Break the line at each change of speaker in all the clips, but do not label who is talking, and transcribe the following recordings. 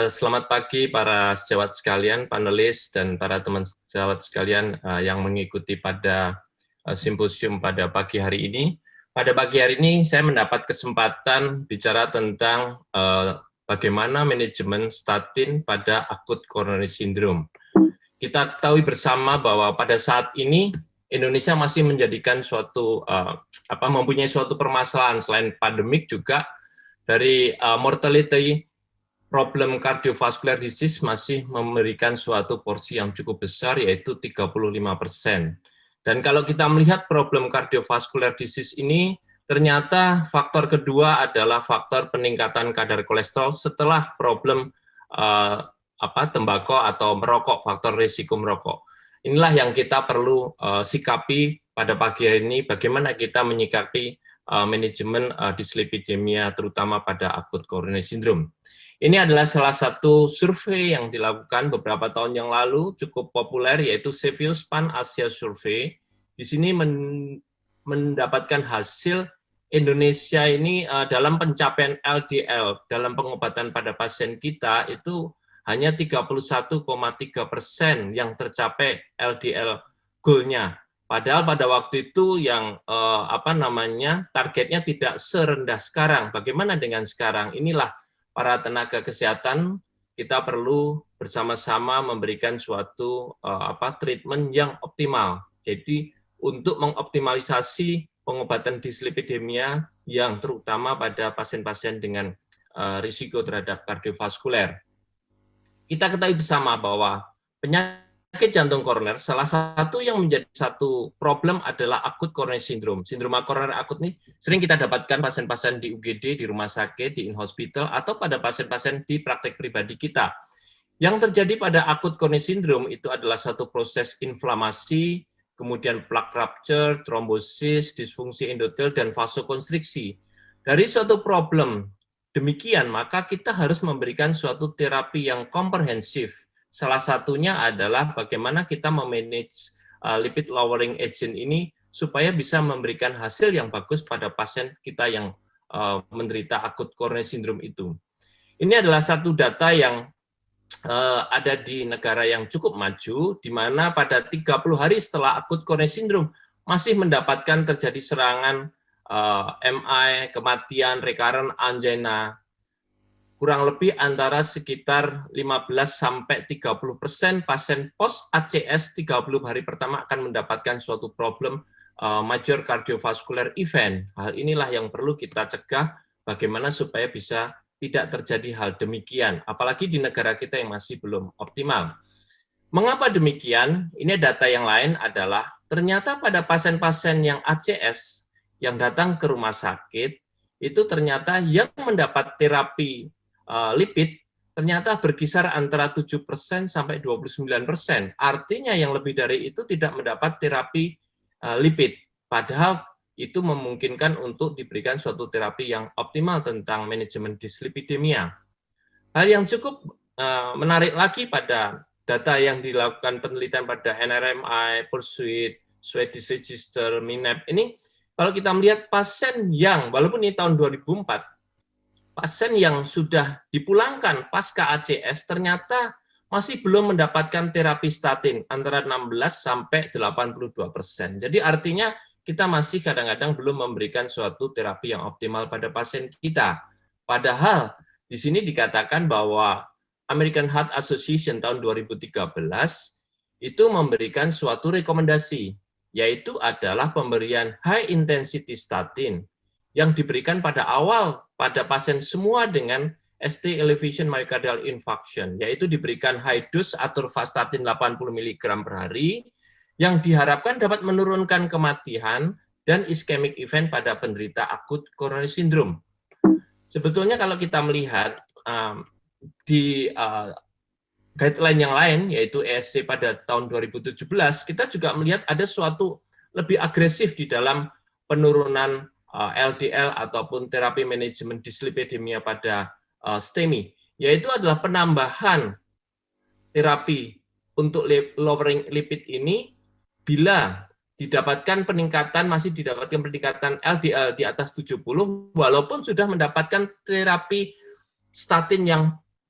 Selamat pagi para sejawat sekalian, panelis, dan para teman sejawat sekalian yang mengikuti pada simposium pada pagi hari ini. Pada pagi hari ini saya mendapat kesempatan bicara tentang bagaimana manajemen statin pada acute coronary syndrome. Kita ketahui bersama bahwa pada saat ini Indonesia masih menjadikan mempunyai suatu permasalahan selain pandemik juga dari mortality problem cardiovascular disease masih memberikan suatu porsi yang cukup besar, yaitu 35%. Dan kalau kita melihat problem cardiovascular disease ini, ternyata faktor kedua adalah faktor peningkatan kadar kolesterol setelah problem tembakau atau merokok, faktor risiko merokok. Inilah yang kita perlu sikapi pada pagi hari ini, bagaimana kita menyikapi manajemen dislipidemia, terutama pada acute coronary syndrome. Ini adalah salah satu survei yang dilakukan beberapa tahun yang lalu, cukup populer, yaitu Ceviospan Asia Survey. Di sini mendapatkan hasil Indonesia ini dalam pencapaian LDL, dalam pengobatan pada pasien kita, itu hanya 31,3% yang tercapai LDL goal-nya. Padahal pada waktu itu yang targetnya tidak serendah sekarang. Bagaimana dengan sekarang? Inilah para tenaga kesehatan, kita perlu bersama-sama memberikan suatu treatment yang optimal. Jadi untuk mengoptimalisasi pengobatan dislipidemia yang terutama pada pasien-pasien dengan risiko terhadap kardiovaskuler. Kita ketahui bersama bahwa penyakit jantung koroner, salah satu yang menjadi satu problem adalah acute coronary syndrome. Sindrom koroner akut ini sering kita dapatkan pasien-pasien di UGD, di rumah sakit, di in-hospital, atau pada pasien-pasien di praktek pribadi kita. Yang terjadi pada acute coronary syndrome itu adalah satu proses inflamasi, kemudian plaque rupture, trombosis, disfungsi endotel, dan vasokonstriksi. Dari suatu problem demikian, maka kita harus memberikan suatu terapi yang komprehensif. Salah satunya adalah bagaimana kita memanage lipid lowering agent ini supaya bisa memberikan hasil yang bagus pada pasien kita yang menderita acute coronary syndrome itu. Ini adalah satu data yang ada di negara yang cukup maju, di mana pada 30 hari setelah acute coronary syndrome masih mendapatkan terjadi serangan MI, kematian, recurrent angina, kurang lebih antara sekitar 15-30% pasien post ACS 30 hari pertama akan mendapatkan suatu problem major cardiovascular event. Hal inilah yang perlu kita cegah bagaimana supaya bisa tidak terjadi hal demikian, apalagi di negara kita yang masih belum optimal. Mengapa demikian? Ini data yang lain adalah ternyata pada pasien-pasien yang ACS yang datang ke rumah sakit, itu ternyata yang mendapat terapi lipid ternyata berkisar antara 7% sampai 29%. Artinya yang lebih dari itu tidak mendapat terapi lipid. Padahal itu memungkinkan untuk diberikan suatu terapi yang optimal tentang manajemen dislipidemia. Hal yang cukup menarik lagi pada data yang dilakukan penelitian pada NRMI, Pursuit, Swedish Register, MINEP, ini kalau kita melihat pasien yang, walaupun ini tahun 2004, pasien yang sudah dipulangkan pasca ACS ternyata masih belum mendapatkan terapi statin antara 16 sampai 82%. Jadi artinya kita masih kadang-kadang belum memberikan suatu terapi yang optimal pada pasien kita. Padahal di sini dikatakan bahwa American Heart Association tahun 2013 itu memberikan suatu rekomendasi, yaitu adalah pemberian high intensity statin yang diberikan pada awal pada pasien semua dengan ST elevation myocardial infarction, yaitu diberikan high dose atorvastatin 80 mg per hari, yang diharapkan dapat menurunkan kematian dan ischemic event pada penderita acute coronary syndrome. Sebetulnya kalau kita melihat di guideline yang lain, yaitu ESC pada tahun 2017, kita juga melihat ada suatu lebih agresif di dalam penurunan LDL ataupun terapi manajemen dislipidemia pada STEMI, yaitu adalah penambahan terapi untuk lowering lipid ini bila masih didapatkan peningkatan LDL di atas 70, walaupun sudah mendapatkan terapi statin yang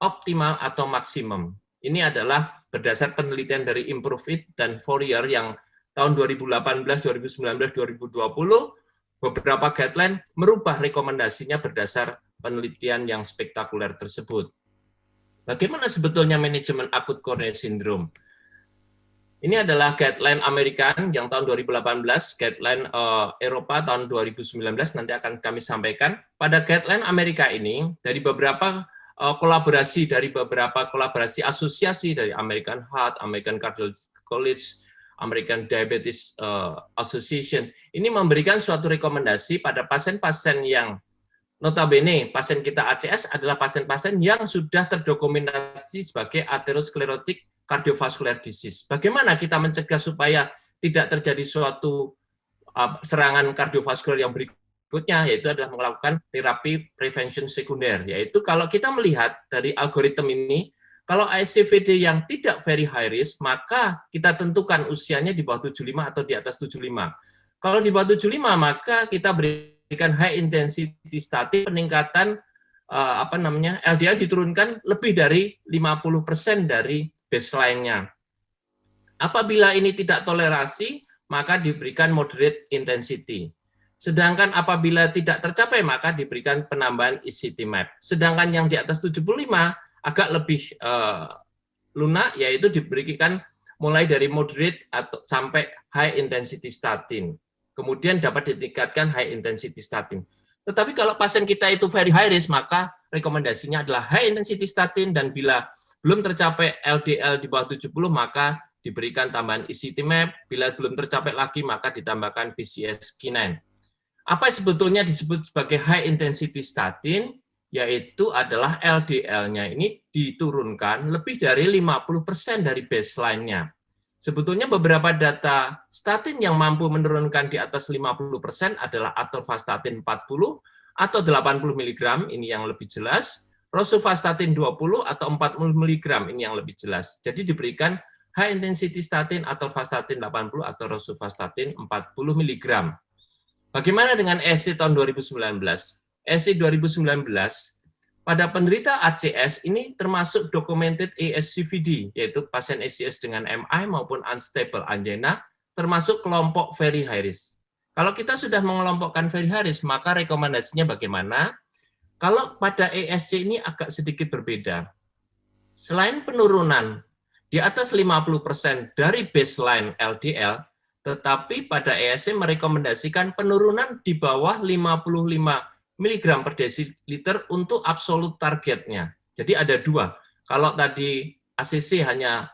optimal atau maksimum. Ini adalah berdasar penelitian dari Improve It dan Fourier yang tahun 2018, 2019, 2020, beberapa guideline merubah rekomendasinya berdasar penelitian yang spektakuler tersebut. Bagaimana sebetulnya manajemen akut coronary syndrome? Ini adalah guideline Amerika yang tahun 2018, guideline Eropa tahun 2019, nanti akan kami sampaikan. Pada guideline Amerika ini, dari beberapa kolaborasi asosiasi dari American Heart, American Cardiology College, American Diabetes Association, ini memberikan suatu rekomendasi pada pasien-pasien yang notabene pasien kita ACS adalah pasien-pasien yang sudah terdokumentasi sebagai atherosclerotic cardiovascular disease. Bagaimana kita mencegah supaya tidak terjadi suatu serangan kardiovaskular yang berikutnya, yaitu adalah melakukan terapi prevention sekunder. Yaitu kalau kita melihat dari algoritma ini, kalau ASCVD yang tidak very high risk, maka kita tentukan usianya di bawah 75 atau di atas 75. Kalau di bawah 75, maka kita berikan high intensity statin, peningkatan LDL diturunkan lebih dari 50% dari baseline-nya. Apabila ini tidak tolerasi, maka diberikan moderate intensity. Sedangkan apabila tidak tercapai, maka diberikan penambahan ezetimibe. Sedangkan yang di atas 75 agak lebih lunak, yaitu diberikan mulai dari moderate atau sampai high intensity statin. Kemudian dapat ditingkatkan high intensity statin. Tetapi kalau pasien kita itu very high risk, maka rekomendasinya adalah high intensity statin, dan bila belum tercapai LDL di bawah 70, maka diberikan tambahan ezetimibe. Bila belum tercapai lagi, maka ditambahkan PCSK9. Apa sebetulnya disebut sebagai high intensity statin? Yaitu adalah LDL-nya ini diturunkan lebih dari 50% dari baseline-nya. Sebetulnya beberapa data statin yang mampu menurunkan di atas 50% adalah atorvastatin 40 atau 80 mg, ini yang lebih jelas, rosuvastatin 20 atau 40 mg, ini yang lebih jelas. Jadi diberikan high intensity statin atau vastatin 80 atau rosuvastatin 40 mg. Bagaimana dengan ESC tahun 2019? ESC 2019 pada penderita ACS ini termasuk documented ASCVD, yaitu pasien ACS dengan MI maupun unstable angina, termasuk kelompok very high risk. Kalau kita sudah mengelompokkan very high risk, maka rekomendasinya bagaimana? Kalau pada ESC ini agak sedikit berbeda. Selain penurunan di atas 50% dari baseline LDL, tetapi pada ESC merekomendasikan penurunan di bawah 55 mg per desiliter untuk absolut targetnya. Jadi ada dua. Kalau tadi ACC hanya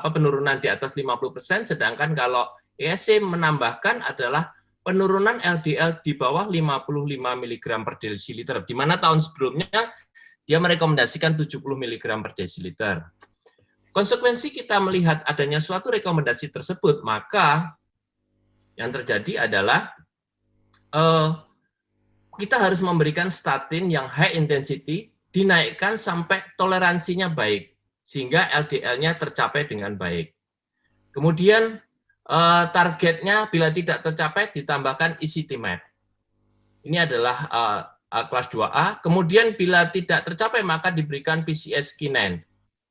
penurunan di atas 50%, sedangkan kalau ESC menambahkan adalah penurunan LDL di bawah 55 mg per desiliter, di mana tahun sebelumnya dia merekomendasikan 70 mg per desiliter. Konsekuensi kita melihat adanya suatu rekomendasi tersebut, maka yang terjadi adalah kita harus memberikan statin yang high intensity, dinaikkan sampai toleransinya baik, sehingga LDL-nya tercapai dengan baik. Kemudian targetnya bila tidak tercapai ditambahkan ezetimibe. Ini adalah kelas 2A. Kemudian bila tidak tercapai maka diberikan PCSK9,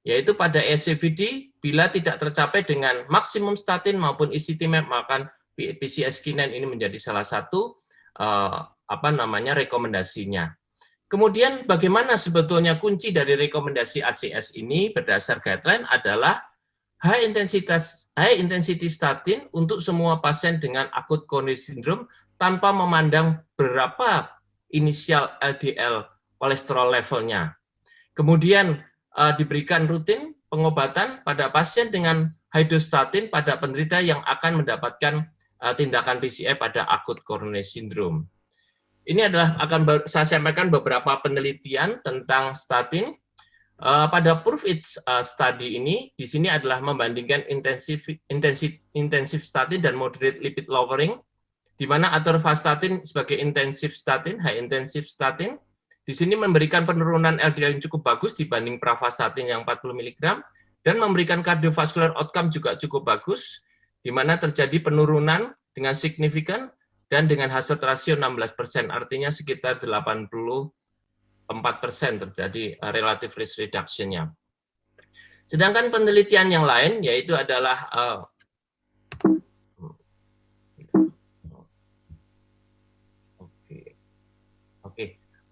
yaitu pada ESCVD bila tidak tercapai dengan maksimum statin maupun ezetimibe, maka PCSK9 ini menjadi salah satu rekomendasinya. Kemudian bagaimana sebetulnya kunci dari rekomendasi ACS ini berdasar guideline adalah high intensity statin untuk semua pasien dengan akut coronary syndrome tanpa memandang berapa inisial LDL kolesterol levelnya. Kemudian diberikan rutin pengobatan pada pasien dengan high dose statin pada penderita yang akan mendapatkan tindakan PCI pada akut coronary syndrome. Ini adalah akan saya sampaikan beberapa penelitian tentang statin. Pada Prove It study ini, di sini adalah membandingkan intensif statin dan moderate lipid lowering, di mana atorvastatin sebagai intensif statin, high intensif statin, di sini memberikan penurunan LDL yang cukup bagus dibanding pravastatin yang 40 mg, dan memberikan cardiovascular outcome juga cukup bagus, di mana terjadi penurunan dengan signifikan dan dengan hazard ratio 16%, artinya sekitar 80 4% terjadi relative risk reduction-nya. Sedangkan penelitian yang lain yaitu adalah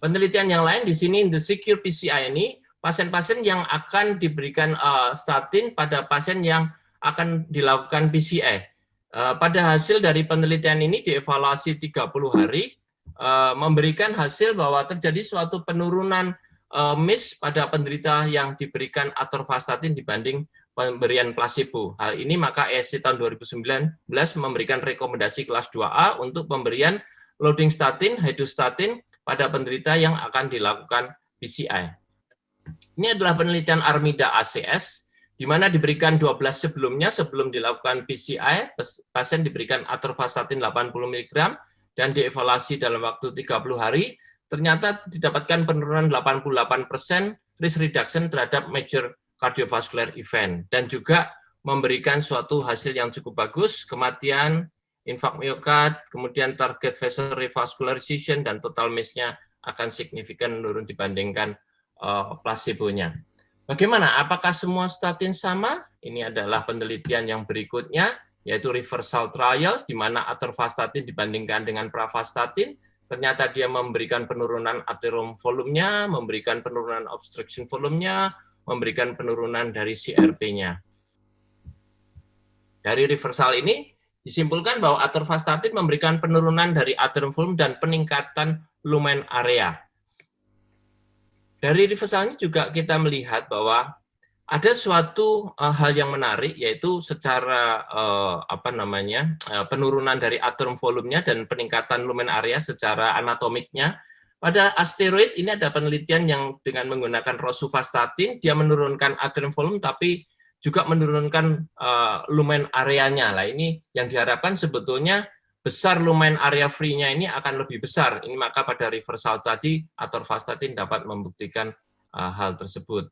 penelitian yang lain di sini the secure PCI ini pasien-pasien yang akan diberikan statin pada pasien yang akan dilakukan PCI. Pada hasil dari penelitian ini dievaluasi 30 hari memberikan hasil bahwa terjadi suatu penurunan MIS pada penderita yang diberikan atorvastatin dibanding pemberian placebo. Hal ini maka ESC tahun 2019 memberikan rekomendasi kelas 2A untuk pemberian loading statin, hidustatin pada penderita yang akan dilakukan PCI. Ini adalah penelitian Armida ACS, di mana diberikan 12 sebelumnya sebelum dilakukan PCI, pasien diberikan atorvastatin 80 mg dan dievaluasi dalam waktu 30 hari, ternyata didapatkan penurunan 88% risk reduction terhadap major cardiovascular event, dan juga memberikan suatu hasil yang cukup bagus, kematian, infark miokard, kemudian target vessel revascularization, dan total MIS-nya akan signifikan menurun dibandingkan placebo-nya. Bagaimana? Apakah semua statin sama? Ini adalah penelitian yang berikutnya, yaitu reversal trial, di mana atorvastatin dibandingkan dengan pravastatin, ternyata dia memberikan penurunan atherom volumenya, memberikan penurunan obstruction volumenya, memberikan penurunan dari CRP-nya. Dari reversal ini, disimpulkan bahwa atorvastatin memberikan penurunan dari atherom volume dan peningkatan lumen area. Dari reversal ini juga kita melihat bahwa ada suatu hal yang menarik, yaitu secara penurunan dari atherom volumenya dan peningkatan lumen area secara anatomiknya. Pada asteroid ini ada penelitian yang dengan menggunakan rosuvastatin, dia menurunkan atherom volume tapi juga menurunkan lumen areanya. Lah ini yang diharapkan sebetulnya besar lumen area free-nya ini akan lebih besar. Ini maka pada reversal tadi atorvastatin dapat membuktikan hal tersebut.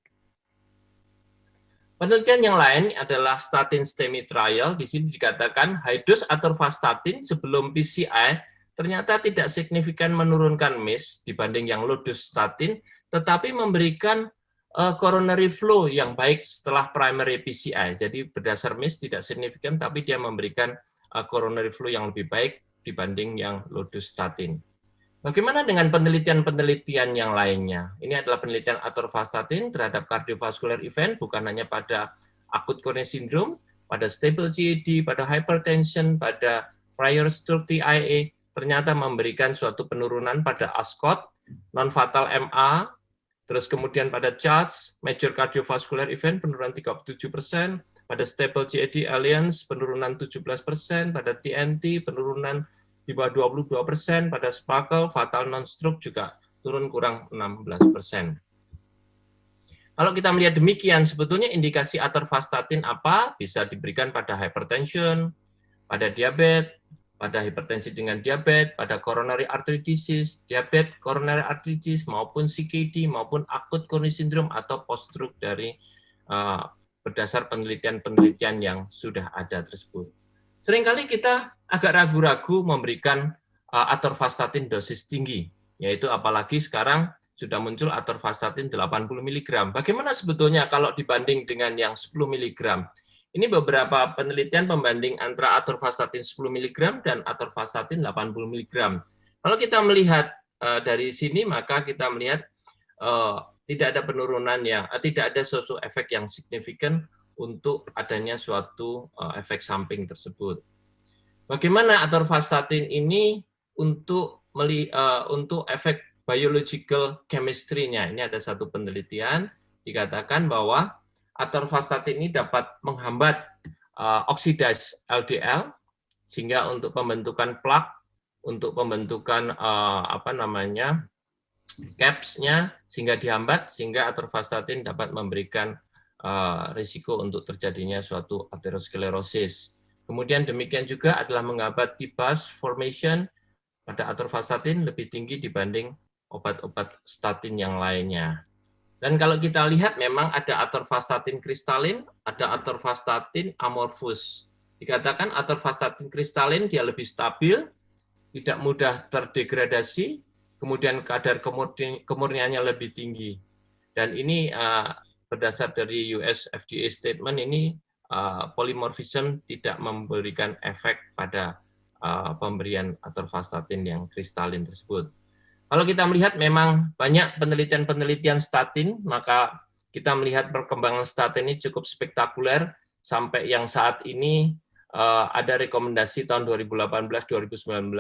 Penelitian yang lain adalah statin STEMI trial. Di sini dikatakan high dose atorvastatin sebelum PCI ternyata tidak signifikan menurunkan MIS dibanding yang low dose statin, tetapi memberikan coronary flow yang baik setelah primary PCI. Jadi berdasar MIS tidak signifikan, tapi dia memberikan coronary flow yang lebih baik dibanding yang low dose statin. Bagaimana dengan penelitian-penelitian yang lainnya? Ini adalah penelitian atorvastatin terhadap cardiovascular event, bukan hanya pada acute coronary syndrome, pada stable GAD, pada hypertension, pada prior stroke TIA, ternyata memberikan suatu penurunan pada ASCOT, non-fatal MA, terus kemudian pada CHARTS, major cardiovascular event, penurunan 37%, pada stable GAD Alliance, penurunan 17%, pada TNT, penurunan di bawah 22%, pada SPARKLE, fatal non-stroke juga turun kurang 16%. Kalau kita melihat demikian, sebetulnya indikasi atorvastatin apa? Bisa diberikan pada hypertension, pada diabetes, pada hipertensi dengan diabetes, pada coronary artery disease, diabetes, coronary artery disease, maupun CKD, maupun acute coronary syndrome atau post-stroke dari berdasar penelitian-penelitian yang sudah ada tersebut. Seringkali kita agak ragu-ragu memberikan atorvastatin dosis tinggi, yaitu apalagi sekarang sudah muncul atorvastatin 80 mg. Bagaimana sebetulnya kalau dibanding dengan yang 10 mg? Ini beberapa penelitian pembanding antara atorvastatin 10 mg dan atorvastatin 80 mg. Kalau kita melihat dari sini, maka kita melihat tidak ada penurunan tidak ada suatu efek yang signifikan untuk adanya suatu efek samping tersebut. Bagaimana atorvastatin ini untuk efek biological chemistry-nya? Ini ada satu penelitian dikatakan bahwa atorvastatin ini dapat menghambat oksidasi LDL sehingga untuk pembentukan plak, untuk pembentukan CAPS-nya sehingga dihambat, sehingga atorvastatin dapat memberikan risiko untuk terjadinya suatu aterosklerosis. Kemudian demikian juga adalah menghambat T-bus formation pada atorvastatin lebih tinggi dibanding obat-obat statin yang lainnya. Dan kalau kita lihat memang ada atorvastatin kristalin, ada atorvastatin amorphous. Dikatakan atorvastatin kristalin dia lebih stabil, tidak mudah terdegradasi, kemudian kadar kemurniannya lebih tinggi. Dan ini berdasar dari US FDA statement ini polymorphism tidak memberikan efek pada pemberian atorvastatin yang kristalin tersebut. Kalau kita melihat memang banyak penelitian-penelitian statin, maka kita melihat perkembangan statin ini cukup spektakuler sampai yang saat ini ada rekomendasi tahun 2018-2019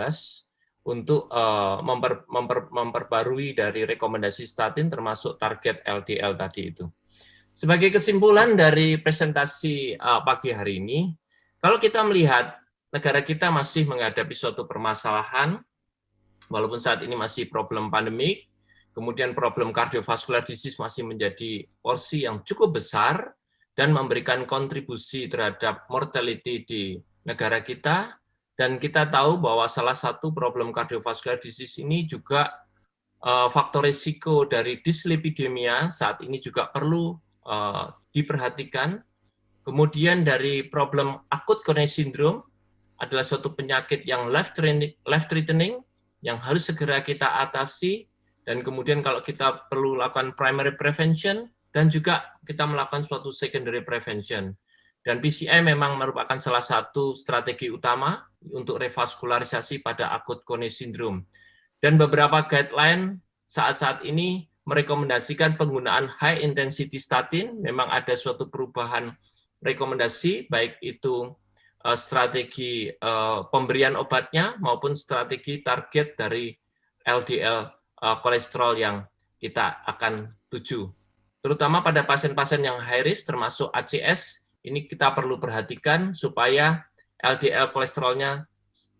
untuk memperbarui dari rekomendasi statin termasuk target LDL tadi itu. Sebagai kesimpulan dari presentasi pagi hari ini, kalau kita melihat negara kita masih menghadapi suatu permasalahan, walaupun saat ini masih problem pandemik, kemudian problem cardiovascular disease masih menjadi porsi yang cukup besar dan memberikan kontribusi terhadap mortality di negara kita. Dan kita tahu bahwa salah satu problem cardiovascular disease ini juga faktor risiko dari dyslipidemia saat ini juga perlu diperhatikan. Kemudian dari problem acute coronary syndrome adalah suatu penyakit yang life-threatening yang harus segera kita atasi, dan kemudian kalau kita perlu lakukan primary prevention, dan juga kita melakukan suatu secondary prevention. Dan PCI memang merupakan salah satu strategi utama untuk revaskularisasi pada acute coronary syndrome. Dan beberapa guideline saat-saat ini merekomendasikan penggunaan high intensity statin, memang ada suatu perubahan rekomendasi, baik itu strategi pemberian obatnya maupun strategi target dari LDL kolesterol yang kita akan tuju. Terutama pada pasien-pasien yang high risk termasuk ACS, ini kita perlu perhatikan supaya LDL kolesterolnya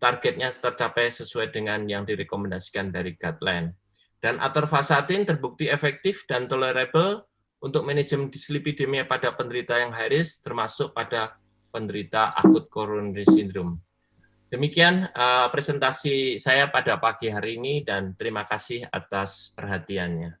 targetnya tercapai sesuai dengan yang direkomendasikan dari guideline. Dan atorvastatin terbukti efektif dan tolerable untuk manajemen dyslipidemia pada penderita yang high risk termasuk pada penderita acute coronary syndrome. Demikian presentasi saya pada pagi hari ini dan terima kasih atas perhatiannya.